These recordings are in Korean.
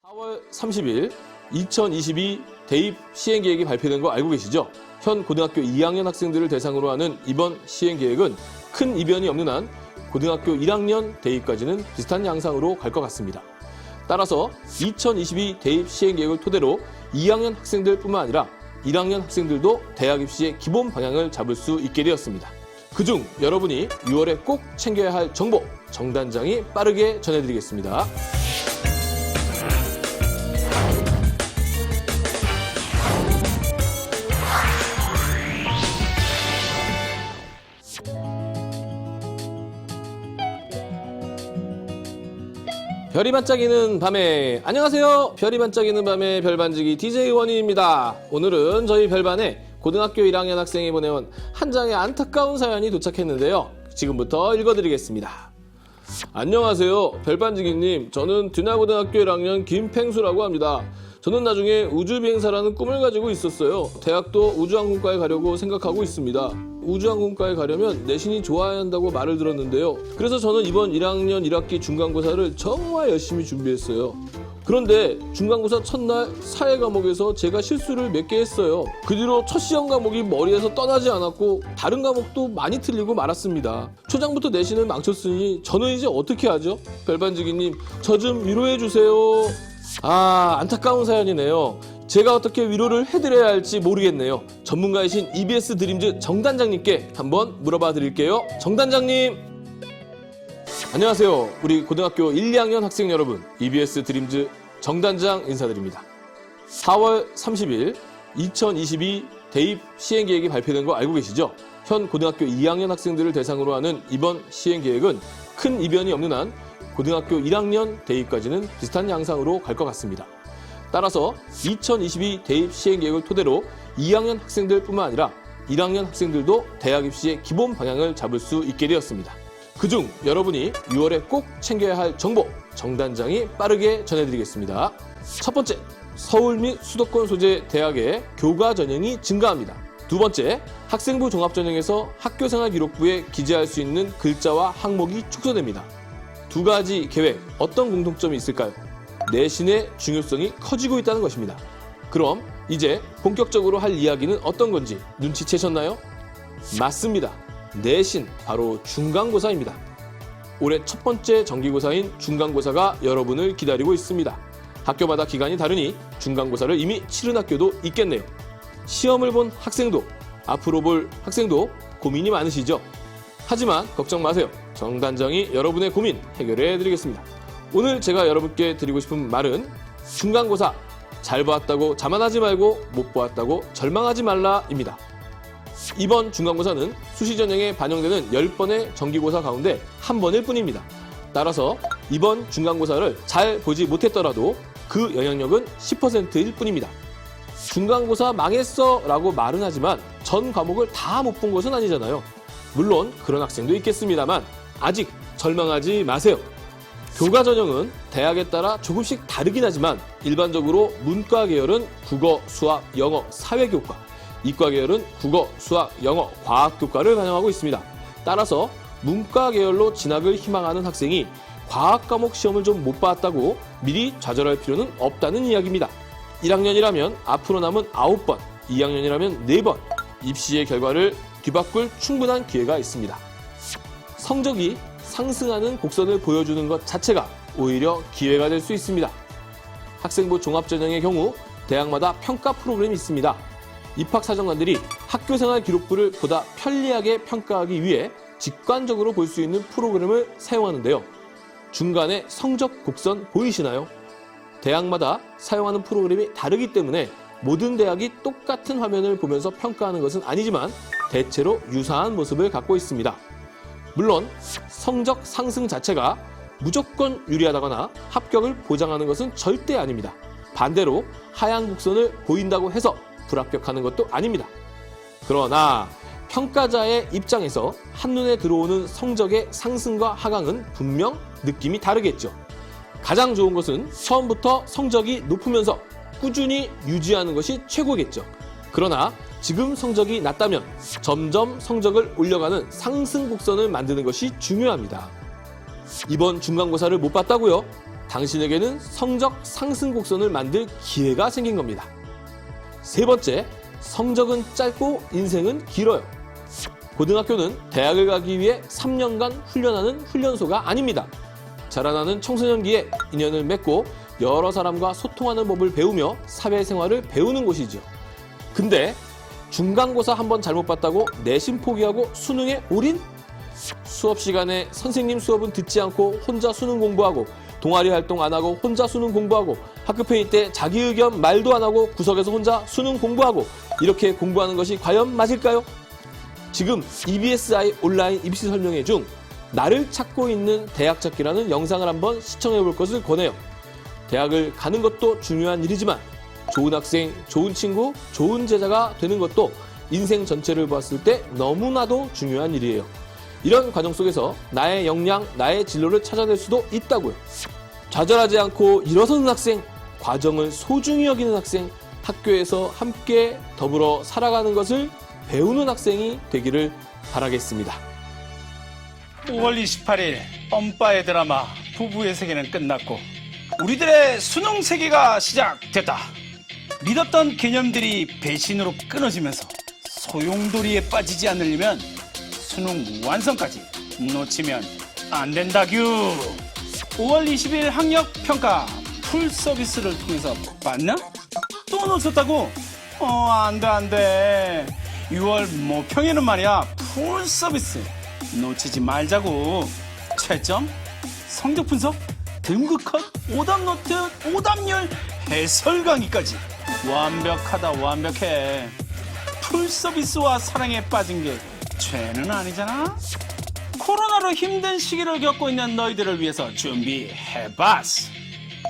4월 30일 2022 대입 시행계획이 발표된 거 알고 계시죠? 현 고등학교 2학년 학생들을 대상으로 하는 이번 시행계획은 큰 이변이 없는 한 고등학교 1학년 대입까지는 비슷한 양상으로 갈 것 같습니다. 따라서 2022 대입 시행계획을 토대로 2학년 학생들뿐만 아니라 1학년 학생들도 대학 입시의 기본 방향을 잡을 수 있게 되었습니다. 그중 여러분이 6월에 꼭 챙겨야 할 정보, 정단장이 빠르게 전해드리겠습니다. 별이 반짝이는 밤에 안녕하세요. 별이 반짝이는 밤의 별반지기 DJ 원희입니다. 오늘은 저희 별반에 고등학교 1학년 학생이 보내온 한 장의 안타까운 사연이 도착했는데요. 지금부터 읽어드리겠습니다. 안녕하세요. 별반지기님. 저는 드나고등학교 1학년 김팽수라고 합니다. 저는 나중에 우주비행사라는 꿈을 가지고 있었어요. 대학도 우주항공과에 가려고 생각하고 있습니다. 우주항공과에 가려면 내신이 좋아야 한다고 말을 들었는데요. 그래서 저는 이번 1학년 1학기 중간고사를 정말 열심히 준비했어요. 그런데 중간고사 첫날 사회 과목에서 제가 실수를 몇 개 했어요. 그 뒤로 첫 시험 과목이 머리에서 떠나지 않았고 다른 과목도 많이 틀리고 말았습니다. 초장부터 내신을 망쳤으니 저는 이제 어떻게 하죠? 별반지기님, 저 좀 위로해주세요. 안타까운 사연이네요. 제가 어떻게 위로를 해드려야 할지 모르겠네요. 전문가이신 EBS 드림즈 정단장님께 한번 물어봐 드릴게요. 정단장님! 안녕하세요. 우리 고등학교 1, 2학년 학생 여러분, EBS 드림즈 정단장 인사드립니다. 4월 30일 2022 대입 시행계획이 발표된 거 알고 계시죠? 현 고등학교 2학년 학생들을 대상으로 하는 이번 시행계획은 큰 이변이 없는 한 고등학교 1학년 대입까지는 비슷한 양상으로 갈 것 같습니다. 따라서 2022 대입 시행계획을 토대로 2학년 학생들뿐만 아니라 1학년 학생들도 대학 입시의 기본 방향을 잡을 수 있게 되었습니다. 그중 여러분이 6월에 꼭 챙겨야 할 정보, 정단장이 빠르게 전해드리겠습니다. 첫 번째, 서울 및 수도권 소재 대학의 교과 전형이 증가합니다. 두 번째, 학생부 종합전형에서 학교생활 기록부에 기재할 수 있는 글자와 항목이 축소됩니다. 두 가지 계획, 어떤 공통점이 있을까요? 내신의 중요성이 커지고 있다는 것입니다. 그럼 이제 본격적으로 할 이야기는 어떤 건지 눈치채셨나요? 맞습니다. 내신, 바로 중간고사입니다. 올해 첫 번째 정기고사인 중간고사가 여러분을 기다리고 있습니다. 학교마다 기간이 다르니 중간고사를 이미 치른 학교도 있겠네요. 시험을 본 학생도, 앞으로 볼 학생도 고민이 많으시죠? 하지만 걱정 마세요. 정단장이 여러분의 고민 해결해 드리겠습니다. 오늘 제가 여러분께 드리고 싶은 말은 중간고사 잘 보았다고 자만하지 말고 못 보았다고 절망하지 말라입니다. 이번 중간고사는 수시 전형에 반영되는 10번의 정기고사 가운데 한 번일 뿐입니다. 따라서 이번 중간고사를 잘 보지 못했더라도 그 영향력은 10%일 뿐입니다. 중간고사 망했어 라고 말은 하지만 전 과목을 다 못 본 것은 아니잖아요. 물론 그런 학생도 있겠습니다만 아직 절망하지 마세요. 교과 전형은 대학에 따라 조금씩 다르긴 하지만 일반적으로 문과 계열은 국어, 수학, 영어, 사회교과, 이과 계열은 국어, 수학, 영어, 과학교과를 반영하고 있습니다. 따라서 문과 계열로 진학을 희망하는 학생이 과학 과목 시험을 좀 못 봤다고 미리 좌절할 필요는 없다는 이야기입니다. 1학년이라면 앞으로 남은 9번, 2학년이라면 4번, 입시의 결과를 뒤바꿀 충분한 기회가 있습니다. 성적이 상승하는 곡선을 보여주는 것 자체가 오히려 기회가 될 수 있습니다. 학생부 종합전형의 경우 대학마다 평가 프로그램이 있습니다. 입학사정관들이 학교생활 기록부를 보다 편리하게 평가하기 위해 직관적으로 볼 수 있는 프로그램을 사용하는데요. 중간에 성적 곡선 보이시나요? 대학마다 사용하는 프로그램이 다르기 때문에 모든 대학이 똑같은 화면을 보면서 평가하는 것은 아니지만 대체로 유사한 모습을 갖고 있습니다. 물론 성적 상승 자체가 무조건 유리하다거나 합격을 보장하는 것은 절대 아닙니다. 반대로 하향 곡선을 보인다고 해서 불합격하는 것도 아닙니다. 그러나 평가자의 입장에서 한눈에 들어오는 성적의 상승과 하강은 분명 느낌이 다르겠죠. 가장 좋은 것은 처음부터 성적이 높으면서 꾸준히 유지하는 것이 최고겠죠. 그러나 지금 성적이 낮다면 점점 성적을 올려가는 상승 곡선을 만드는 것이 중요합니다. 이번 중간고사를 못 봤다고요? 당신에게는 성적 상승 곡선을 만들 기회가 생긴 겁니다. 세 번째, 성적은 짧고 인생은 길어요. 고등학교는 대학을 가기 위해 3년간 훈련하는 훈련소가 아닙니다. 자라나는 청소년기에 인연을 맺고 여러 사람과 소통하는 법을 배우며 사회생활을 배우는 곳이죠. 근데 중간고사 한번 잘못 봤다고 내신 포기하고 수능에 올인? 수업 시간에 선생님 수업은 듣지 않고 혼자 수능 공부하고 동아리 활동 안 하고 혼자 수능 공부하고 학급회의 때 자기 의견 말도 안 하고 구석에서 혼자 수능 공부하고 이렇게 공부하는 것이 과연 맞을까요? 지금 EBSI 온라인 입시 설명회 중 나를 찾고 있는 대학 찾기라는 영상을 한번 시청해 볼 것을 권해요. 대학을 가는 것도 중요한 일이지만 좋은 학생, 좋은 친구, 좋은 제자가 되는 것도 인생 전체를 봤을 때 너무나도 중요한 일이에요. 이런 과정 속에서 나의 역량, 나의 진로를 찾아낼 수도 있다고요. 좌절하지 않고 일어서는 학생, 과정을 소중히 여기는 학생, 학교에서 함께 더불어 살아가는 것을 배우는 학생이 되기를 바라겠습니다. 5월 28일 뻔빠의 드라마 부부의 세계는 끝났고 우리들의 수능 세계가 시작됐다. 믿었던 개념들이 배신으로 끊어지면서 소용돌이에 빠지지 않으려면 수능 완성까지 놓치면 안 된다규. 5월 20일 학력평가 풀 서비스를 통해서 봤나? 또 놓쳤다고? 안 돼. 6월 모평에는 말이야 풀 서비스 놓치지 말자고. 채점, 성적 분석, 등급 컷, 오답 노트, 오답률, 해설 강의까지 완벽하다. 완벽해. 풀 서비스와 사랑에 빠진 게 죄는 아니잖아. 코로나로 힘든 시기를 겪고 있는 너희들을 위해서 준비해봤어.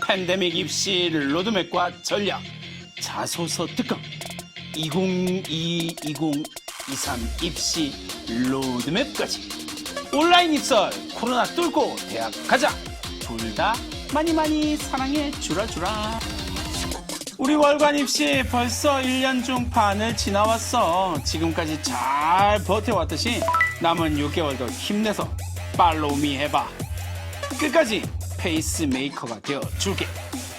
팬데믹 입시 로드맵과 전략, 자소서 특강, 2022-2023 입시 로드맵까지. 온라인 입설, 코로나 뚫고 대학 가자. 둘 다 많이 사랑해 주라. 우리 월간 입시 벌써 1년 중 반을 지나왔어. 지금까지 잘 버텨왔듯이 남은 6개월도 힘내서 팔로우미 해봐. 끝까지 페이스메이커가 되어줄게.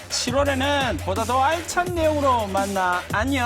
7월에는 보다 더 알찬 내용으로 만나. 안녕.